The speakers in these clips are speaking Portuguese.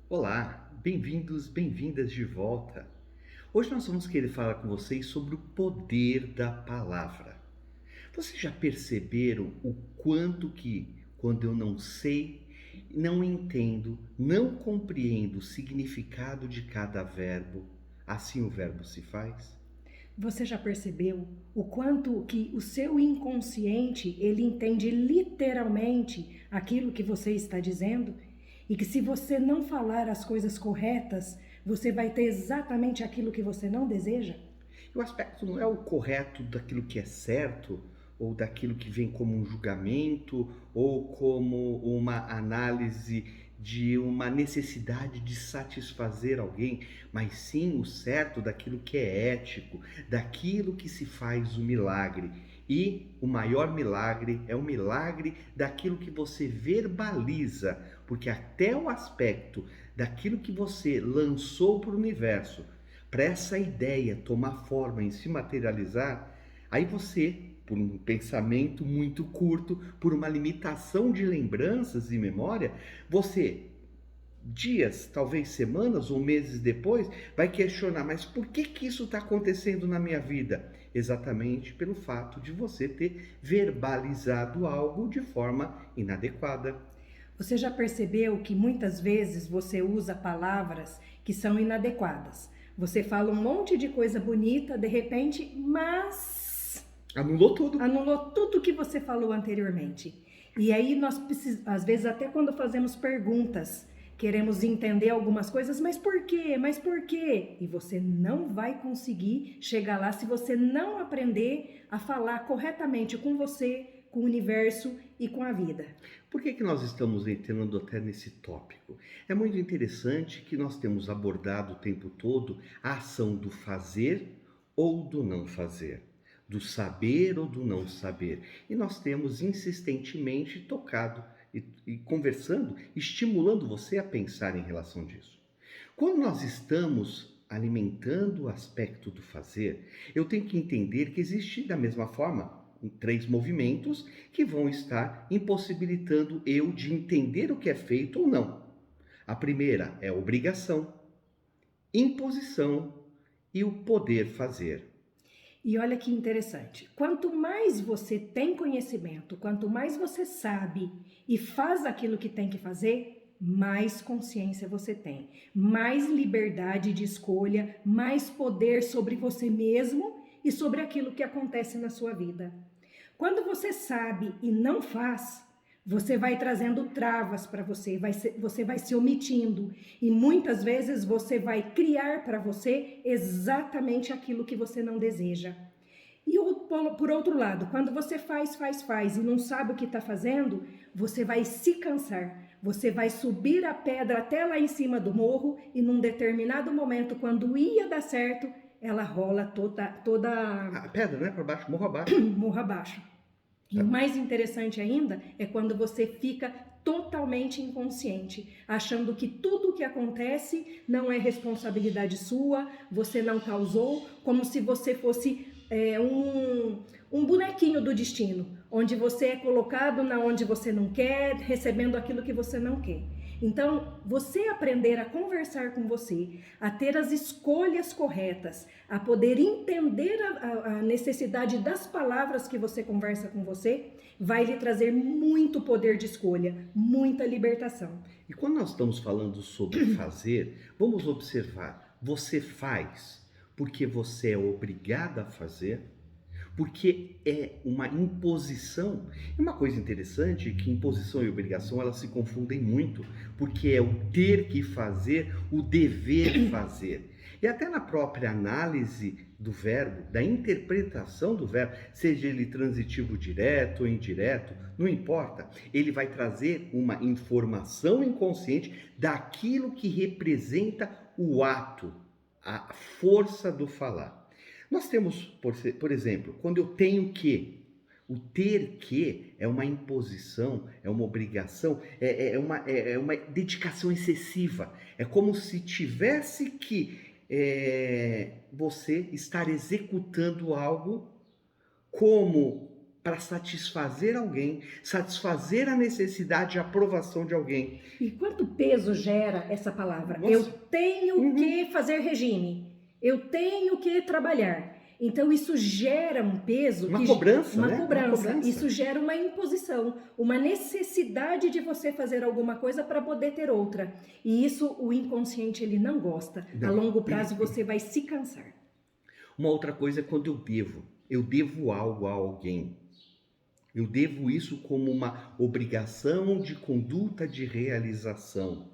Olá, bem-vindos, bem-vindas de volta. Hoje nós vamos querer falar com vocês sobre o poder da palavra. Vocês já perceberam o quanto que, quando eu não sei, não entendo, não compreendo o significado de cada verbo, assim o verbo se faz? Você já percebeu o quanto que o seu inconsciente, ele entende literalmente aquilo que você está dizendo? E que se você não falar as coisas corretas, você vai ter exatamente aquilo que você não deseja? E o aspecto não é o correto daquilo que é certo, ou daquilo que vem como um julgamento, ou como uma análise de uma necessidade de satisfazer alguém, mas sim o certo daquilo que é ético, daquilo que se faz o milagre. E o maior milagre é o milagre daquilo que você verbaliza, porque até o aspecto daquilo que você lançou para o universo, para essa ideia tomar forma e se materializar, aí você, por um pensamento muito curto, por uma limitação de lembranças e memória, você, dias, talvez semanas ou meses depois, vai questionar, mas por que que isso está acontecendo na minha vida? Exatamente pelo fato de você ter verbalizado algo de forma inadequada. Você já percebeu que muitas vezes você usa palavras que são inadequadas? Você fala um monte de coisa bonita, de repente, mas Anulou tudo. anulou tudo que você falou anteriormente. E aí nós precisamos, às vezes até quando fazemos perguntas, queremos entender algumas coisas, mas por quê? Mas por quê? E você não vai conseguir chegar lá se você não aprender a falar corretamente com você, com o universo e com a vida. Por que que nós estamos entrando até nesse tópico? É muito interessante que nós temos abordado o tempo todo a ação do fazer ou do não fazer, do saber ou do não saber. E nós temos insistentemente tocado e conversando, estimulando você a pensar em relação disso. Quando nós estamos alimentando o aspecto do fazer, eu tenho que entender que existe da mesma forma três movimentos que vão estar impossibilitando eu de entender o que é feito ou não. A primeira é obrigação, imposição e o poder fazer. E olha que interessante. Quanto mais você tem conhecimento, quanto mais você sabe e faz aquilo que tem que fazer, mais consciência você tem, mais liberdade de escolha, mais poder sobre você mesmo e sobre aquilo que acontece na sua vida. Quando você sabe e não faz, você vai trazendo travas para você, você vai se omitindo e muitas vezes você vai criar para você exatamente aquilo que você não deseja. E por outro lado, quando você faz e não sabe o que está fazendo, você vai se cansar. Você vai subir a pedra até lá em cima do morro e num determinado momento, quando ia dar certo, ela rola toda A pedra, né? Para baixo, morro abaixo. morro abaixo. E o mais interessante ainda é quando você fica totalmente inconsciente, achando que tudo o que acontece não é responsabilidade sua, você não causou, como se você fosse um bonequinho do destino, onde você é colocado na onde você não quer, recebendo aquilo que você não quer. Então, você aprender a conversar com você, a ter as escolhas corretas, a poder entender a necessidade das palavras que você conversa com você, vai lhe trazer muito poder de escolha, muita libertação. E quando nós estamos falando sobre fazer, vamos observar, você faz porque você é obrigado a fazer, porque é uma imposição. E uma coisa interessante é que imposição e obrigação elas se confundem muito, porque é o ter que fazer, o dever fazer. E até na própria análise do verbo, da interpretação do verbo, seja ele transitivo direto ou indireto, não importa, ele vai trazer uma informação inconsciente daquilo que representa o ato, a força do falar. Nós temos, por exemplo, quando eu tenho que, o ter que é uma imposição, é uma obrigação, é uma dedicação excessiva. É como se tivesse que você estar executando algo como para satisfazer alguém, satisfazer a necessidade e a aprovação de alguém. E quanto peso gera essa palavra? Nossa. Eu tenho que fazer regime. Eu tenho que trabalhar. Então isso gera um peso, Uma cobrança, uma né? cobrança. Uma cobrança. Isso gera uma imposição, uma necessidade de você fazer alguma coisa para poder ter outra. E isso o inconsciente ele não gosta. Não. A longo prazo você vai se cansar. Uma outra coisa é quando eu devo algo a alguém. Eu devo isso como uma obrigação de conduta de realização.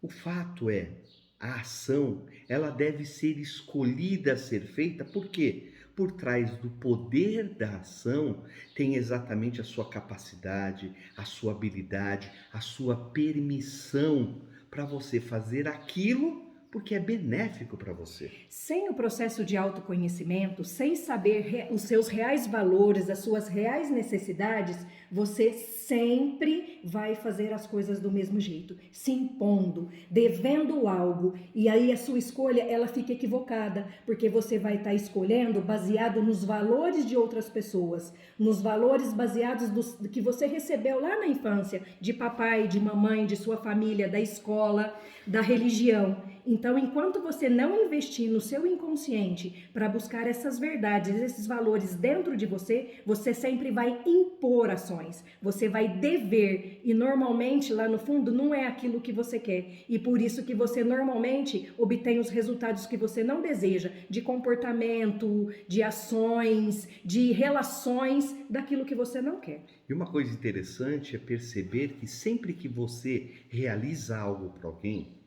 O fato é, a ação, ela deve ser escolhida a ser feita, por quê? Por trás do poder da ação tem exatamente a sua capacidade, a sua habilidade, a sua permissão para você fazer aquilo porque é benéfico para você. Sem o processo de autoconhecimento, sem saber os seus reais valores, as suas reais necessidades, você sempre vai fazer as coisas do mesmo jeito, se impondo, devendo algo, e aí a sua escolha ela fica equivocada, porque você vai estar escolhendo baseado nos valores de outras pessoas, nos valores baseados do que você recebeu lá na infância, de papai, de mamãe, de sua família, da escola, da religião. Então, enquanto você não investir no seu inconsciente para buscar essas verdades, esses valores dentro de você, você sempre vai impor ações, você vai dever, e normalmente lá no fundo não é aquilo que você quer, e por isso que você normalmente obtém os resultados que você não deseja, de comportamento, de ações, de relações, daquilo que você não quer. E uma coisa interessante é perceber que sempre que você realiza algo para alguém,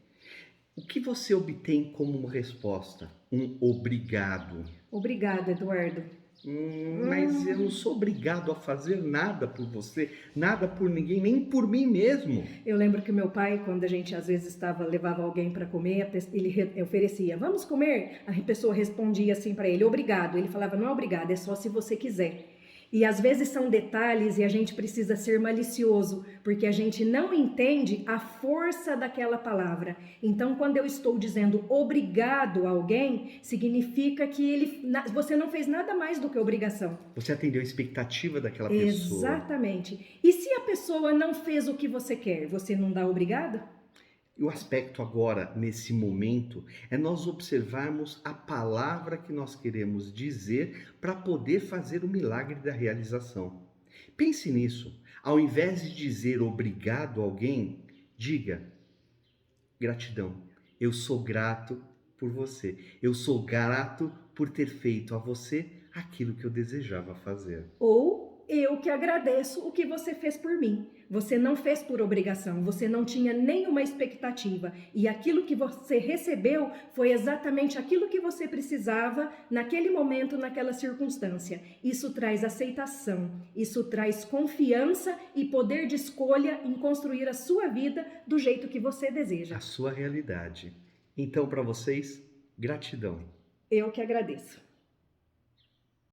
o que você obtém como uma resposta? Um obrigado. Obrigada, Eduardo. Mas eu não sou obrigado a fazer nada por você, nada por ninguém, nem por mim mesmo. Eu lembro que o meu pai, quando a gente às vezes levava alguém para comer, ele oferecia, vamos comer? A pessoa respondia assim para ele, obrigado. Ele falava, não é obrigado, é só se você quiser. E às vezes são detalhes e a gente precisa ser malicioso, porque a gente não entende a força daquela palavra. Então, quando eu estou dizendo obrigado a alguém, significa que você não fez nada mais do que obrigação. Você atendeu a expectativa daquela pessoa. Exatamente. E se a pessoa não fez o que você quer, você não dá obrigado? E o aspecto agora, nesse momento, é nós observarmos a palavra que nós queremos dizer para poder fazer o milagre da realização. Pense nisso. Ao invés de dizer obrigado a alguém, diga gratidão. Eu sou grato por você. Eu sou grato por ter feito a você aquilo que eu desejava fazer. Ou eu que agradeço o que você fez por mim. Você não fez por obrigação, você não tinha nenhuma expectativa. E aquilo que você recebeu foi exatamente aquilo que você precisava naquele momento, naquela circunstância. Isso traz aceitação, isso traz confiança e poder de escolha em construir a sua vida do jeito que você deseja. A sua realidade. Então, para vocês, gratidão. Eu que agradeço.